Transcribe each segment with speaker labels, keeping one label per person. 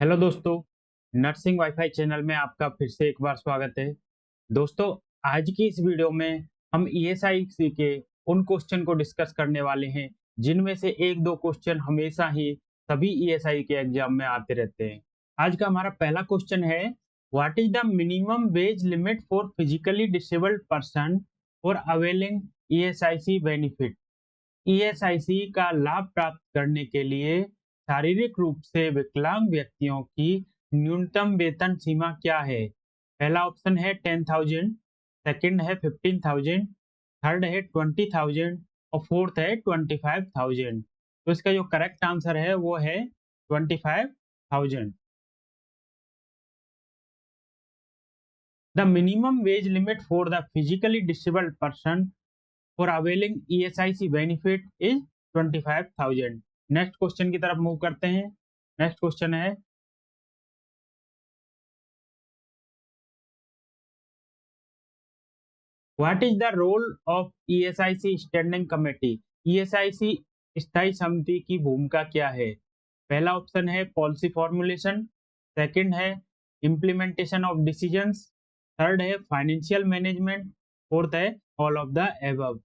Speaker 1: Hello दोस्तों, nursing wifi channel में आपका फिर से एक बार स्वागत है। दोस्तों, आज की इस वीडियो में हम ईएसआईसी के उन क्वेश्चन को डिस्कस करने वाले हैं, जिनमें से 1-2 क्वेश्चन हमेशा ही सभी ईएसआई के एग्जाम में आते रहते हैं। आज का हमारा पहला क्वेश्चन है, what is the minimum wage limit for physically disabled person for availing ESIC benefit? ESIC का लाभ प्राप्त करने के लिए शारीरिक रूप से विकलांग व्यक्तियों की न्यूनतम वेतन सीमा क्या है? पहला ऑप्शन है 10,000, सेकंड है 15,000, थर्ड है 20,000 और फोर्थ है 25,000। तो इसका जो करेक्ट आंसर है वो है 25,000। The minimum wage limit for the physically disabled person for availing ESIC benefit is 25,000। Next question की तरफ मूव करते हैं। नेक्स्ट क्वेश्चन है, what is the role of ESIC standing committee? ESIC स्थायी समिति की भूमिका क्या है? पहला ऑप्शन है पॉलिसी फॉर्मुलेशन, सेकंड है इम्प्लीमेंटेशन ऑफ डिसीजंस, थर्ड है फाइनेंशियल मैनेजमेंट, फोर्थ है ऑल ऑफ द एबव।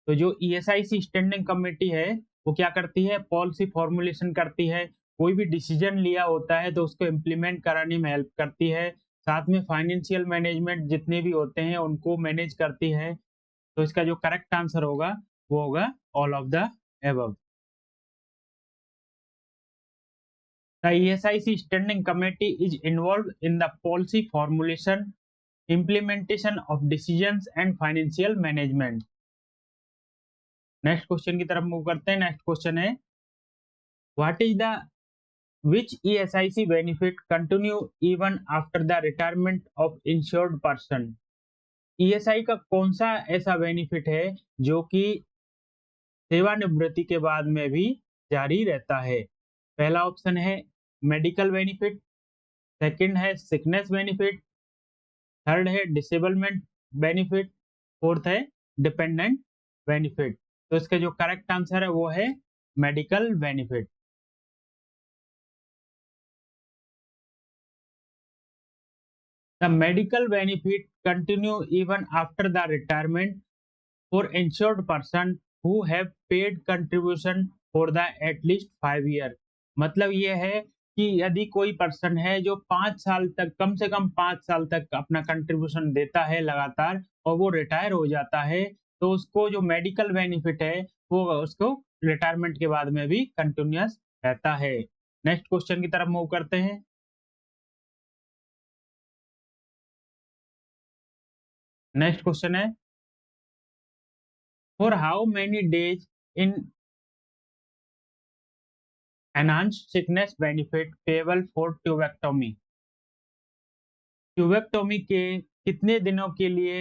Speaker 1: तो जो ईएसआईसी स्टैंडिंग कमेटी है वो क्या करती है? पॉलिसी फॉर्मुलेशन करती है, कोई भी डिसीजन लिया होता है तो उसको इम्प्लीमेंट कराने में हेल्प करती है, साथ में फाइनेंशियल मैनेजमेंट जितने भी होते हैं उनको मैनेज करती है। तो इसका जो करेक्ट आंसर होगा वो होगा all of the above. The ESIC standing committee is involve in the policy formulation, implementation of decisions and financial management. Next question की तरफ मूव करते हैं। नेक्स्ट क्वेश्चन है, what is the which ESIC benefit continue even after the retirement of insured person? ESI का कौन सा ऐसा benefit है जो कि सेवानिवृत्ति के बाद में भी जारी रहता है? पहला ऑप्शन है मेडिकल बेनिफिट, सेकंड है सिकनेस बेनिफिट, थर्ड है डिसेबलमेंट बेनिफिट, फोर्थ है डिपेंडेंट बेनिफिट। तो इसका जो करेक्ट आंसर है वो है medical benefit. The medical benefit continue even after the retirement for insured person who have paid contribution for the at least 5 year। मतलब ये है कि यदि कोई पर्सन है जो 5 साल तक, कम से कम 5 साल तक अपना कंट्रीब्यूशन देता है लगातार और वो रिटायर हो जाता है, तो उसको जो मेडिकल बेनिफिट है वो उसको रिटायरमेंट के बाद में भी कंटिन्यूअस रहता है। नेक्स्ट क्वेश्चन की तरफ मूव करते हैं। नेक्स्ट क्वेश्चन है, for how many days in enhanced sickness benefit payable for tubectomy? Tubectomy के कितने दिनों के लिए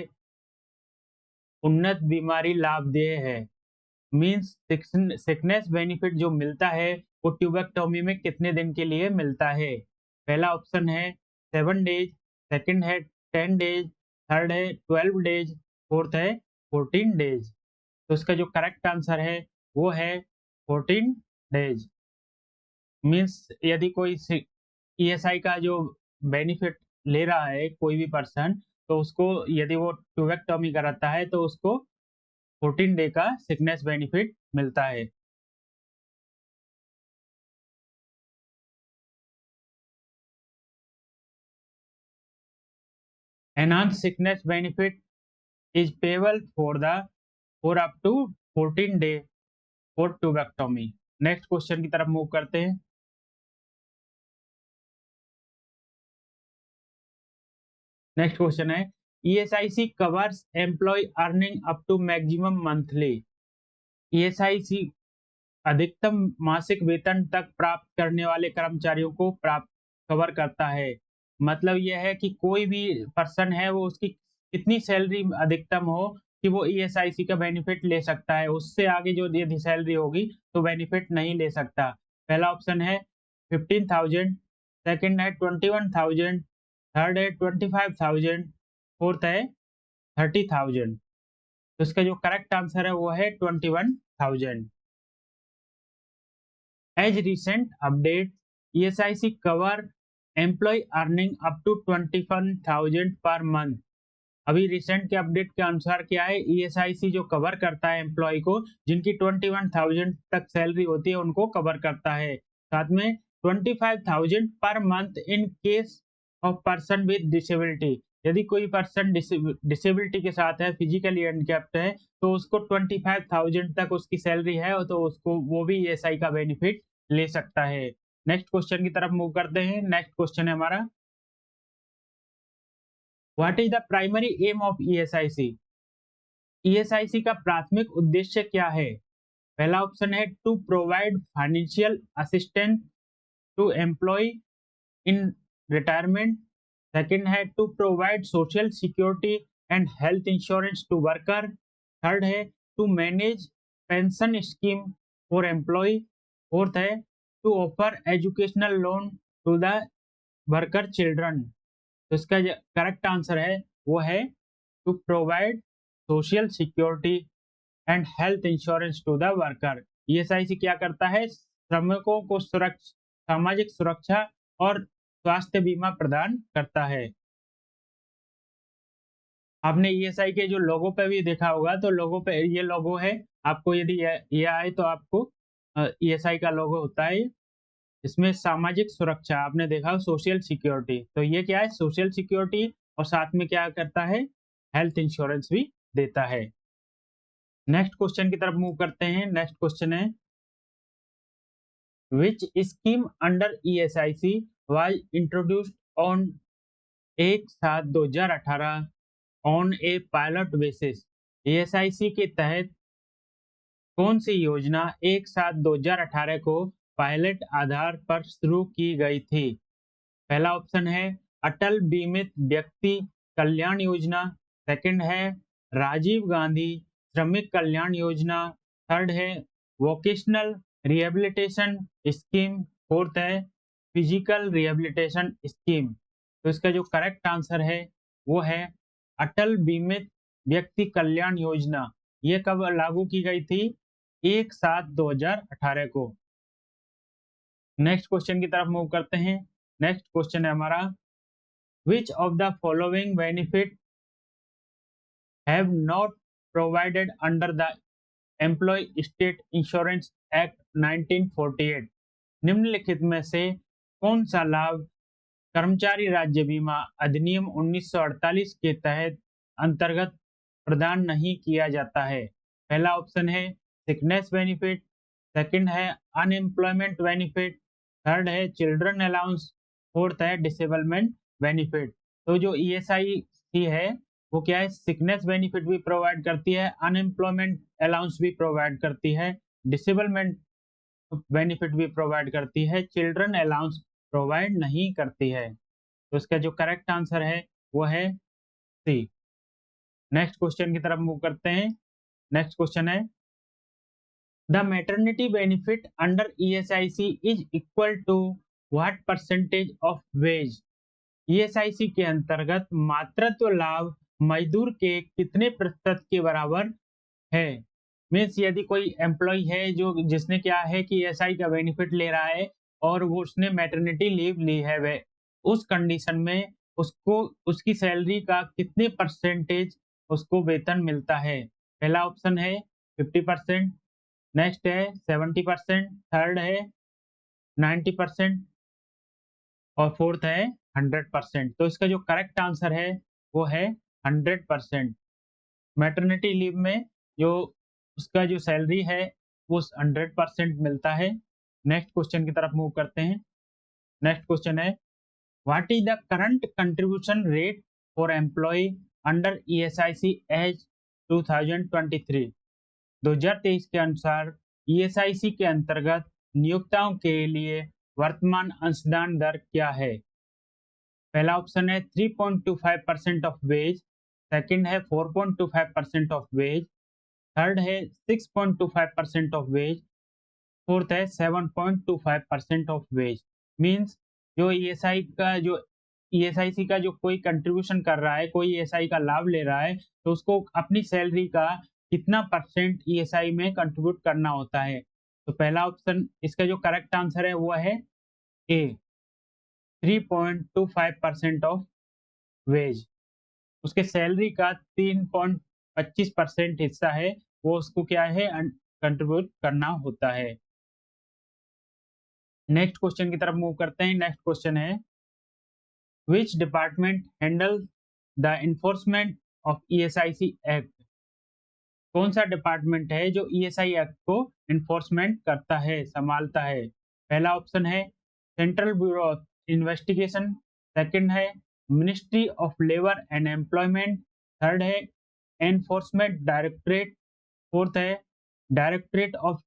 Speaker 1: उन्नत बीमारी लाभदेय है? मींस सिकनेस बेनिफिट जो मिलता है वो ट्यूबेक्टोमी में कितने दिन के लिए मिलता है? पहला ऑप्शन है 7 डेज, सेकंड है 10 डेज, थर्ड है 12 डेज, फोर्थ है 14 डेज। तो इसका जो करेक्ट आंसर है वो है 14 डेज। मीन्स यदि कोई ईएसआई का जो बेनिफिट ले रहा है कोई भी पर्सन, तो उसको यदि वो ट्यूबेक्टोमी कराता है तो उसको 14 डे का सिकनेस बेनिफिट मिलता है। Enhance sickness benefit is payable for up to 14 day for tubectomy. Next question की तरफ मूव करते हैं। नेक्स्ट क्वेश्चन है, ESIC covers employee earning up to maximum monthly. ESIC अधिकतम मासिक वेतन तक प्राप्त करने वाले कर्मचारियों को प्राप्त कवर करता है। मतलब यह है कि कोई भी पर्सन है वो उसकी कितनी सैलरी अधिकतम हो कि वो ईएसआईसी का बेनिफिट ले सकता है, उससे आगे जो यदि सैलरी होगी तो बेनिफिट नहीं ले सकता। पहला ऑप्शन है 15,000, सेकंड है 21,000, थर्ड है 25,000, फोर्थ है 30,000। तो इसका जो करेक्ट आंसर है वो है 21,000। As recent update, ESIC cover employee earning up to 21,000 per month. अभी रिसेंट के अपडेट के अनुसार क्या है, ईएसआईसी जो कवर करता है एम्प्लॉय को, जिनकी 21,000 तक सैलरी होती है उनको कवर करता है। साथ में 25,000 per month in case of person with disability. यदि कोई पर्सन डिसेबिलिटी के साथ है, फिजिकली हैंडिकैप्ड है, तो उसको 25,000 तक उसकी सैलरी है, तो उसको वो भी ईएसआई का बेनिफिट ले सकता है। नेक्स्ट क्वेश्चन की तरफ मूव करते हैं। नेक्स्ट क्वेश्चन है हमारा, what is the primary aim of ESIC? ESIC का प्राथमिक उद्देश्य क्या है? पहला ऑप्शन है to provide financial assistance to employ in retirement. Second है to provide social security and health insurance to worker. Third है to manage pension scheme for employ. Fourth है to offer educational loan to the worker children. तो इसका जो correct answer है वो है to provide social security and health insurance to the worker. ESIC क्या करता है? श्रमिकों को सामाजिक सुरक्षा और स्वास्थ्य बीमा प्रदान करता है। आपने ईएसआई के जो लोगो पे भी देखा होगा, तो लोगो पे ये लोगो है, आपको यदि ये आए तो आपको ईएसआई का लोगो होता है। इसमें सामाजिक सुरक्षा आपने देखा हो, सोशल सिक्योरिटी, तो ये क्या है? सोशल सिक्योरिटी, और साथ में क्या करता है? हेल्थ इंश्योरेंस भी देता है। नेक्स्ट क्वेश्चन की तरफ मूव करते हैं। नेक्स्ट क्वेश्चन है, विच scheme under ESIC was introduced on 1/7/2018 on A pilot basis? ESIC के तहत कौन सी योजना 1/7/2018 को पायलट आधार पर शुरू की गई थी? पहला ऑप्शन है अटल बीमित व्यक्ति कल्याण योजना। सेकंड है राजीव गांधी श्रमिक कल्याण योजना। थर्ड है वोकेशनल रिहेबिलिटेशन स्कीम। फोर्थ है फिजिकल रिहेबिलिटेशन स्कीम। तो इसका जो करेक्ट आंसर है वो है अटल बीमित व्यक्ति कल्याण योजना। ये कब लागू की गई थी? 1/7/2018 को। नेक्स्ट क्वेश्चन की तरफ मूव करते हैं। नेक्स्ट क्वेश्चन है हमारा, which of the following benefit have not provided under the employee state insurance act 1948? निम्नलिखित में से कौन सा लाभ कर्मचारी राज्य बीमा अधिनियम 1948 के तहत अंतर्गत प्रदान नहीं किया जाता है? पहला ऑप्शन है सिकनेस बेनिफिट। सेकंड है अनएम्प्लॉयमेंट बेनिफिट। थर्ड है चिल्ड्रन अलाउंस। फोर्थ है डिसेबलमेंट बेनिफिट। तो जो ईएसआईसी है वो क्या है? सिकनेस बेनिफिट भी प्रोवाइड करती है, अनएम्प्लॉयमेंट अलाउंस भी प्रोवाइड करती है, डिसेबलमेंट बेनिफिट भी प्रोवाइड करती है, चिल्ड्रन अलाउंस प्रोवाइड नहीं करती है। तो इसका जो करेक्ट आंसर है वो है सी। नेक्स्ट क्वेश्चन की तरफ मूव करते हैं। नेक्स्ट क्वेश्चन है, the maternity benefit under ESIC is equal to what percentage of wage? ESIC के अंतर्गत मातृत्व लाभ मजदूर के कितने प्रतिशत के बराबर है? मीन्स यदि कोई एम्प्लॉय है जो जिसने क्या है कि ईएसआई का बेनिफिट ले रहा है और वो उसने मैटरनिटी लीव ली है, वे उस कंडीशन में उसको उसकी सैलरी का कितने परसेंटेज उसको वेतन मिलता है? पहला ऑप्शन है 50%, नेक्स्ट है 70%, थर्ड है 90% और फोर्थ है 100%। तो इसका जो करेक्ट आंसर है वो है 100%। मैटरनिटी लीव में जो उसका जो सैलरी है वो 100% मिलता है। नेक्स्ट क्वेश्चन की तरफ मूव करते हैं। नेक्स्ट क्वेश्चन है, what is the current contribution rate for employee under ESIC as 2023? 2023 के अनुसार ईएसआईसी के अंतर्गत नियोक्ताओं के लिए वर्तमान अंशदान दर क्या है? पहला ऑप्शन है 3.25% ऑफ वेज। सेकंड है 4.25% ऑफ वेज। थर्ड है 6.25% ऑफ वेज। फोर्थ है 7.25% ऑफ वेज। मीन्स जो ईएसआईसी का जो कोई कंट्रीब्यूशन कर रहा है, कोई ईएसआई का लाभ ले रहा है, तो उसको अपनी सैलरी का कितना परसेंट ईएसआई में कंट्रीब्यूट करना होता है? तो पहला ऑप्शन, इसका जो करेक्ट आंसर है वो है ए 3.25% ऑफ वेज, उसके सैलरी का 3.25% हिस्सा है वो उसको क्या है कंट्रीब्यूट करना होता है। नेक्स्ट क्वेश्चन की तरफ मूव करते हैं। नेक्स्ट क्वेश्चन है which department handle the enforcement of ESIC act. कौन सा डिपार्टमेंट है जो ईएसआई एक्ट को इन्फोर्समेंट करता है, संभालता है? पहला ऑप्शन है Central Bureau of Investigation, second है Ministry of Labour and Employment, third है एनफोर्समेंट डायरेक्टरेट, फोर्थ है Directorate of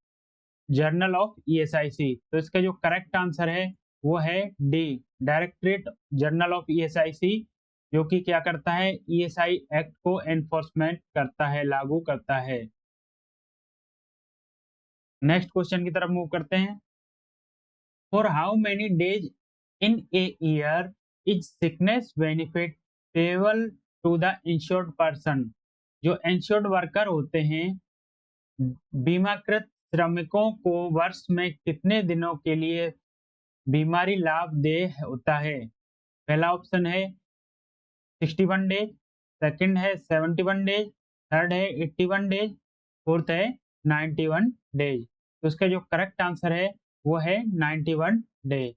Speaker 1: General of ESIC. तो इसका जो करेक्ट आंसर है वो है D, Directorate General of ESIC, जो कि क्या करता है, ईएसआई एक्ट को एनफोर्समेंट करता है, लागू करता है। नेक्स्ट क्वेश्चन की तरफ मूव करते हैं। For how many days in a year is sickness benefit payable to the insured person. जो इंश्योर्ड वर्कर होते हैं, बीमाकृत श्रमिकों को वर्ष में कितने दिनों के लिए बीमारी लाभ देय होता है? पहला ऑप्शन है 61 डेज, सेकंड है 71 डेज, थर्ड है 81 डेज, फोर्थ है 91 डेज। तो उसका जो करेक्ट आंसर है वो है 91 डेज।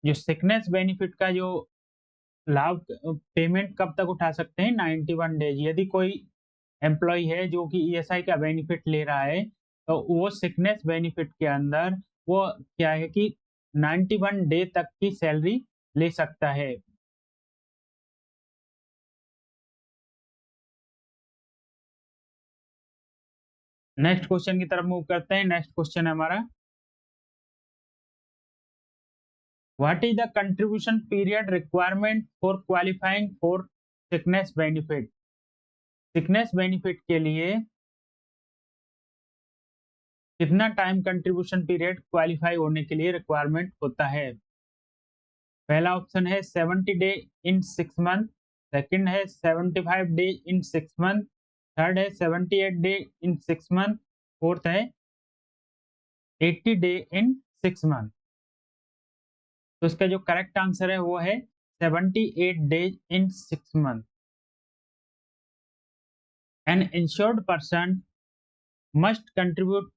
Speaker 1: जो सिकनेस बेनिफिट का जो लाभ पेमेंट कब तक उठा सकते हैं? 91 डेज। यदि कोई एम्प्लॉय है जो कि ईएसआई का बेनिफिट ले रहा है तो वो सिकनेस बेनिफिट के अंदर वो क्या है कि 91 डे तक की सैलरी ले सकता है। नेक्स्ट क्वेश्चन की तरफ मूव करते हैं। नेक्स्ट क्वेश्चन है हमारा what is the contribution period requirement for qualifying for sickness benefit. Sickness benefit के लिए कितना टाइम कंट्रीब्यूशन पीरियड क्वालिफाई होने के लिए रिक्वायरमेंट होता है? पहला ऑप्शन है 70 डे इन 6 मंथ, सेकंड है 75 डे इन 6 मंथ, थर्ड है 78 डे इन 6 मंथ, फोर्थ है 80 डे इन 6 मंथ। तो इसका जो करेक्ट आंसर है वो है 78 days in 6 month. An insured person must contribute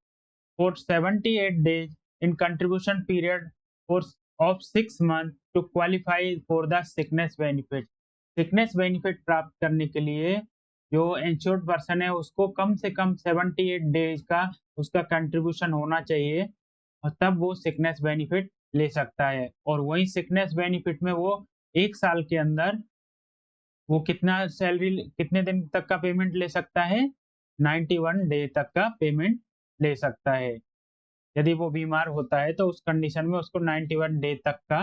Speaker 1: for 78 days in contribution period for of 6 months to qualify for the sickness benefit। sickness benefit प्राप्त करने के लिए जो इंश्योर्ड पर्सन है उसको कम से कम 78 डेज का उसका कंट्रीब्यूशन होना चाहिए और तब वो सिकनेस बेनिफिट ले सकता है। और वही सिकनेस बेनिफिट में वो 1 साल के अंदर वो कितना सैलरी कितने दिन तक का पेमेंट ले सकता है? 91 डे तक का पेमेंट ले सकता है। यदि वो बीमार होता है तो उस कंडीशन में उसको 91 डे तक का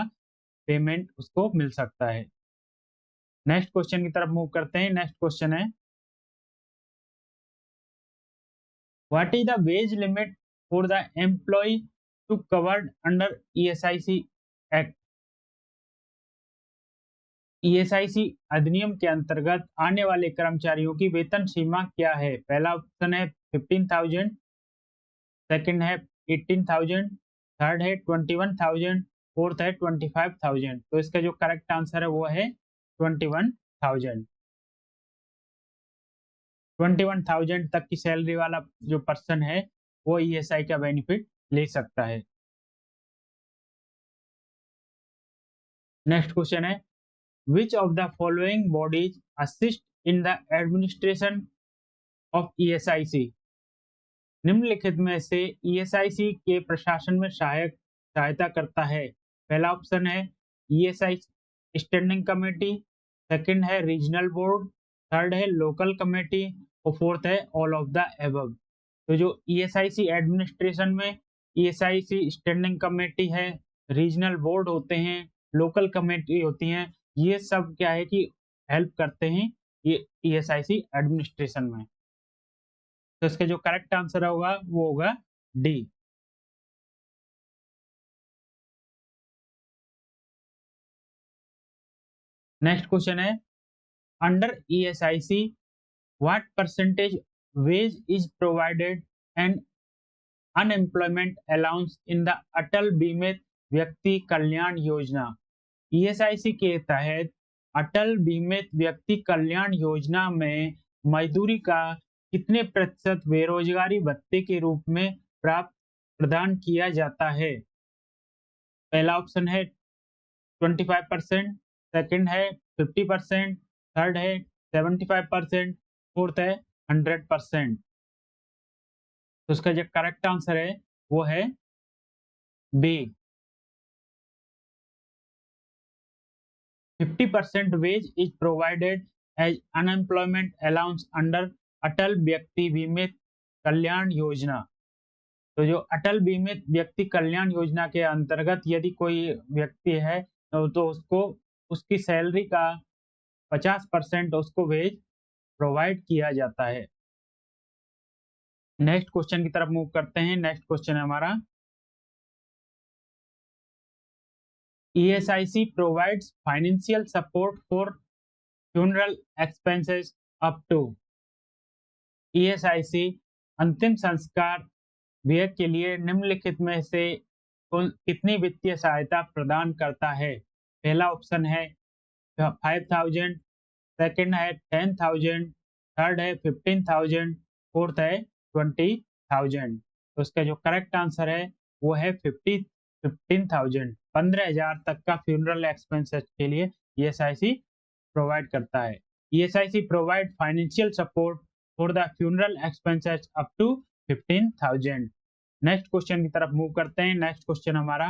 Speaker 1: पेमेंट उसको मिल सकता है। नेक्स्ट क्वेश्चन की तरफ मूव करते हैं। नेक्स्ट क्वेश्चन है what is the wage limit for the employee to covered under ESIC act. ESIC अधिनियम के अंतर्गत आने वाले कर्मचारियों की वेतन सीमा क्या है? पहला ऑप्शन है 15,000, सेकंड है 18,000, थर्ड है 21,000, फोर्थ है 25,000। तो इसका जो करेक्ट आंसर है वो है 21,000। 21,000 तक की सैलरी वाला जो पर्सन है वो ईएसआई का बेनिफिट ले सकता है। नेक्स्ट क्वेश्चन है विच of the following bodies assist in the administration of ESIC. निम्नलिखित में से ईएसआईसी के प्रशासन में सहायता करता है। पहला ऑप्शन है ईएसआई स्टैंडिंग कमेटी, सेकंड है रीजनल बोर्ड, थर्ड है लोकल कमेटी और फोर्थ है ऑल ऑफ द एबव। तो जो ईएसआईसी एडमिनिस्ट्रेशन में ईएसआईसी स्टैंडिंग कमेटी है, रीजनल बोर्ड होते हैं, लोकल कमेटी होती हैं, ये सब क्या है कि हेल्प करते हैं ये ईएसआईसी एडमिनिस्ट्रेशन में। तो इसका जो करेक्ट आंसर होगा वो होगा डी। नेक्स्ट क्वेश्चन है under ESIC what percentage wage is provided and unemployment allowance in the Atal Bimit Vyakti Kalyan योजना। ईएसआईसी के तहत अटल बीमित व्यक्ति कल्याण योजना में मजदूरी का कितने प्रतिशत बेरोजगारी भत्ते के रूप में प्राप्त प्रदान किया जाता है? पहला ऑप्शन है 25%, सेकंड है 50%, थर्ड है 75%, फोर्थ है 100%। तो उसका जो करेक्ट आंसर है वो है B. 50% wage is provided as unemployment allowance under Atal Vyakti Bimit Kalyan Yojana. तो जो अटल बीमित व्यक्ति कल्याण योजना के अंतर्गत यदि कोई व्यक्ति है तो उसको उसकी सैलरी का 50% उसको वेज प्रोवाइड किया जाता है। नेक्स्ट क्वेश्चन की तरफ मूव करते हैं। नेक्स्ट क्वेश्चन है हमारा, ESIC provides financial support for funeral expenses up to। ESIC अंतिम संस्कार व्यय के लिए निम्नलिखित में से कितनी वित्तीय सहायता प्रदान करता है? पहला ऑप्शन है 5,000, सेकंड है 10,000, थर्ड है 15,000, फोर्थ है 20,000। तो इसका जो करेक्ट आंसर है वो है 15,000। 15,000 तक का फ्यूनरल एक्सपेंसेस के लिए ईएसआईसी प्रोवाइड करता है। ESIC provide financial support for the funeral expenses up to 15,000। Next question की तरफ मूव करते हैं। नेक्स्ट क्वेश्चन हमारा,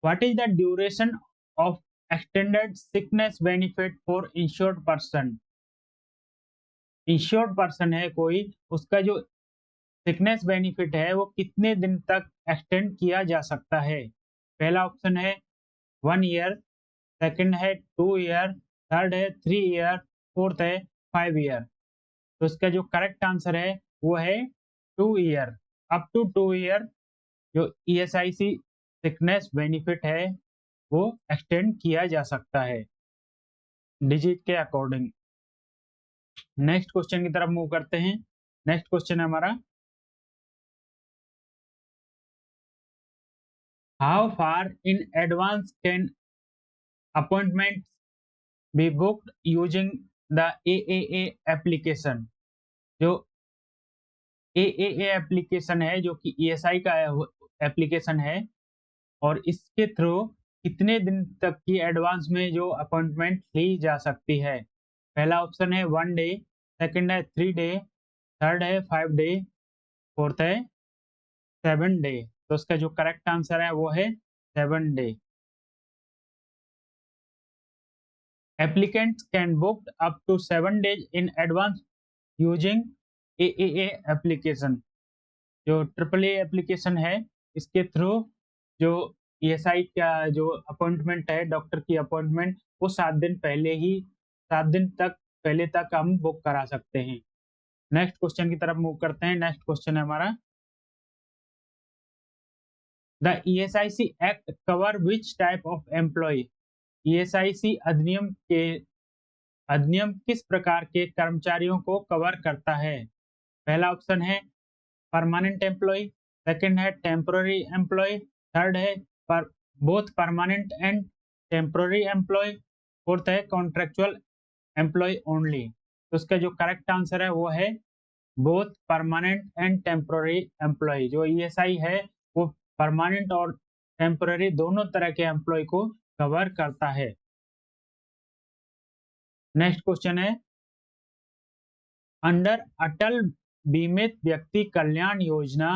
Speaker 1: what is the duration of extended sickness benefit for insured person? Insured person है कोई, उसका जो सिकनेस बेनिफिट है वो कितने दिन तक एक्सटेंड किया जा सकता है? पहला ऑप्शन है 1 ईयर, सेकंड है 2 ईयर, थर्ड है 3 ईयर, फोर्थ है 5 ईयर। तो इसका जो करेक्ट आंसर है वो है 2 ईयर। अप टू 2 ईयर जो ईएसआईसी सिकनेस बेनिफिट है वो एक्सटेंड किया जा सकता है डिजीज के अकॉर्डिंग। नेक्स्ट क्वेश्चन की तरफ मूव करते हैं। नेक्स्ट क्वेश्चन है हमारा, how far in advance can appointments be booked using the AAA application? जो एएए एप्लीकेशन है जो कि ईएसआई का एप्लीकेशन है, और इसके थ्रू कितने दिन तक की एडवांस में जो अपॉइंटमेंट ली जा सकती है? पहला ऑप्शन है 1 डे, सेकंड है 3 डे, थर्ड है 5 डे, फोर्थ है 7 डे। तो उसका जो करेक्ट आंसर है वो है 7 day. Applicants can book up to 7 days in advance using AAA application। जो AAA एप्लीकेशन है इसके थ्रू जो ईएसआई का जो अपॉइंटमेंट है, डॉक्टर की अपॉइंटमेंट, वो 7 दिन तक पहले तक हम बुक करा सकते हैं। नेक्स्ट क्वेश्चन की तरफ मूव करते हैं। नेक्स्ट क्वेश्चन है हमारा, the ESIC act cover which type of employee? ESIC अधिनियम किस प्रकार के कर्मचारियों को कवर करता है? पहला ऑप्शन है परमानेंट एम्प्लॉय, सेकंड है टेम्पोररी एम्प्लॉय, थर्ड है both permanent and temporary employee, fourth है कॉन्ट्रेक्चुअल एम्प्लॉय ओनली। तो उसका जो करेक्ट आंसर है वो है both permanent and temporary employee. जो ईएसआई है वो परमानेंट और टेम्पोररी दोनों तरह के एम्प्लॉय को कवर करता है। नेक्स्ट क्वेश्चन है, under Atal Bimit Vyakti Kalyan Yojana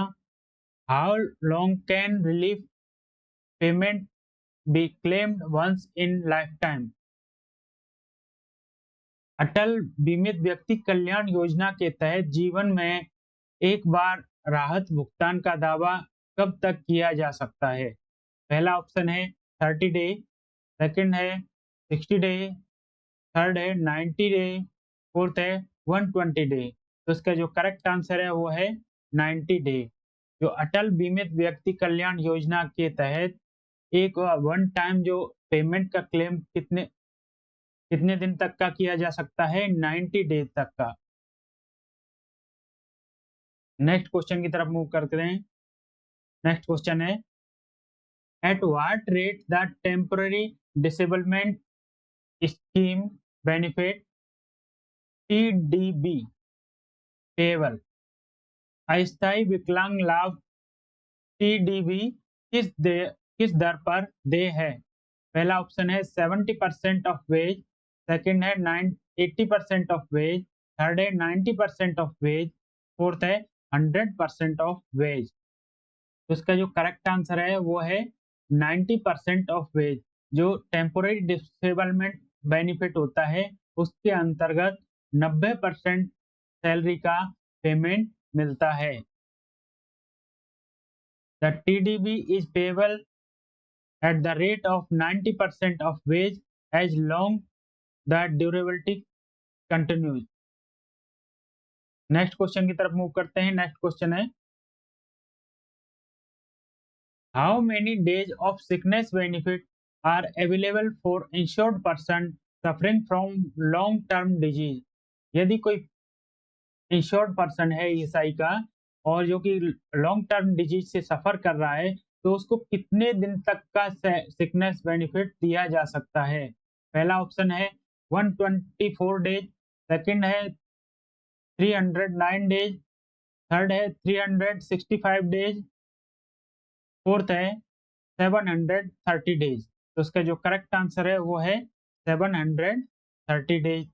Speaker 1: how long can relief payment be claimed once in lifetime? Atal Bimit Vyakti Kalyan योजना के तहत जीवन में एक बार राहत भुगतान का दावा कब तक किया जा सकता है? पहला ऑप्शन है 30 डे, सेकंड है 60 डे, थर्ड है 90 डे, फोर्थ है 120 डे। तो इसका जो करेक्ट आंसर है वो है 90 डे। जो अटल बीमित व्यक्ति कल्याण योजना के तहत एक वन टाइम जो पेमेंट का क्लेम कितने दिन तक का किया जा सकता है? 90 डे तक का। नेक्स्ट क्वेश्चन की तरफ मूव करते हैं। नेक्स्ट क्वेश्चन है, At what rate the temporary disablement scheme benefit TDB payable? अस्थायी विकलांग लाभ TDB किस दर पर देय है? पहला ऑप्शन है 70% ऑफ वेज, सेकंड है 80% ऑफ वेज, थर्ड है 90% ऑफ वेज, फोर्थ है 100% ऑफ वेज। तो इसका जो करेक्ट आंसर है वो है 90% ऑफ वेज। जो टेम्पोररी डिसेबलमेंट बेनिफिट होता है उसके अंतर्गत 90% सैलरी का पेमेंट मिलता है। The TDB is payable at the rate of 90% of wage as long the durability continues। Next question की तरफ मूव करते हैं। नेक्स्ट क्वेश्चन है how many days of sickness benefit are available for insured person suffering from long term disease. यदि कोई insured person है ESI का और जो कि लॉन्ग टर्म डिजीज से सफर कर रहा है तो उसको कितने दिन तक का सिकनेस बेनिफिट दिया जा सकता है? पहला ऑप्शन है 124 डेज, सेकंड है 309 डेज, थर्ड है 365 डेज, फोर्थ है 730 डेज। तो उसका जो करेक्ट आंसर है वो है 730 days.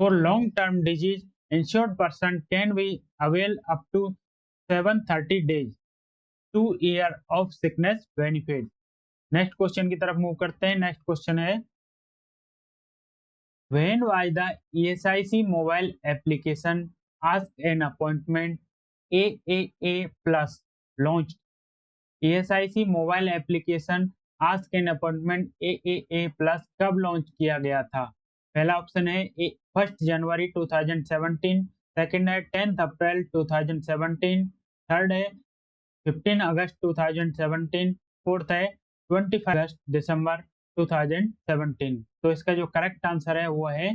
Speaker 1: For long-term disease, insured person can be avail up to 730 days, 2 year of sickness benefit। Next question की तरफ मूव करते हैं। नेक्स्ट क्वेश्चन है When was the ESIC mobile application Ask an Appointment AAA Plus launched? ESIC mobile application ask an appointment AAA plus कब launch किया गया था? पहला ऑप्शन है 1 जनवरी 2017, सेकंड है 10 अप्रैल 2017, थर्ड है 15 अगस्त 2017, फोर्थ है 25 अगस्त दिसंबर 2017। तो इसका जो करेक्ट आंसर है वो है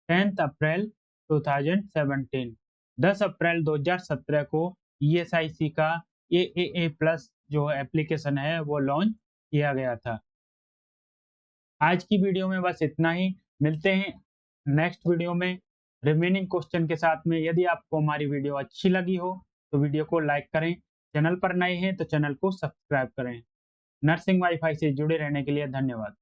Speaker 1: 10 अप्रैल 2017। 10 अप्रैल 2017 को ESIC का AAA प्लस जो एप्लीकेशन है वो लॉन्च किया गया था। आज की वीडियो में बस इतना ही। मिलते हैं नेक्स्ट वीडियो में रिमेनिंग क्वेश्चन के साथ में। यदि आपको हमारी वीडियो अच्छी लगी हो तो वीडियो को लाइक करें, चैनल पर नए हैं तो चैनल को सब्सक्राइब करें। नर्सिंग वाईफाई से जुड़े रहने के लिए धन्यवाद।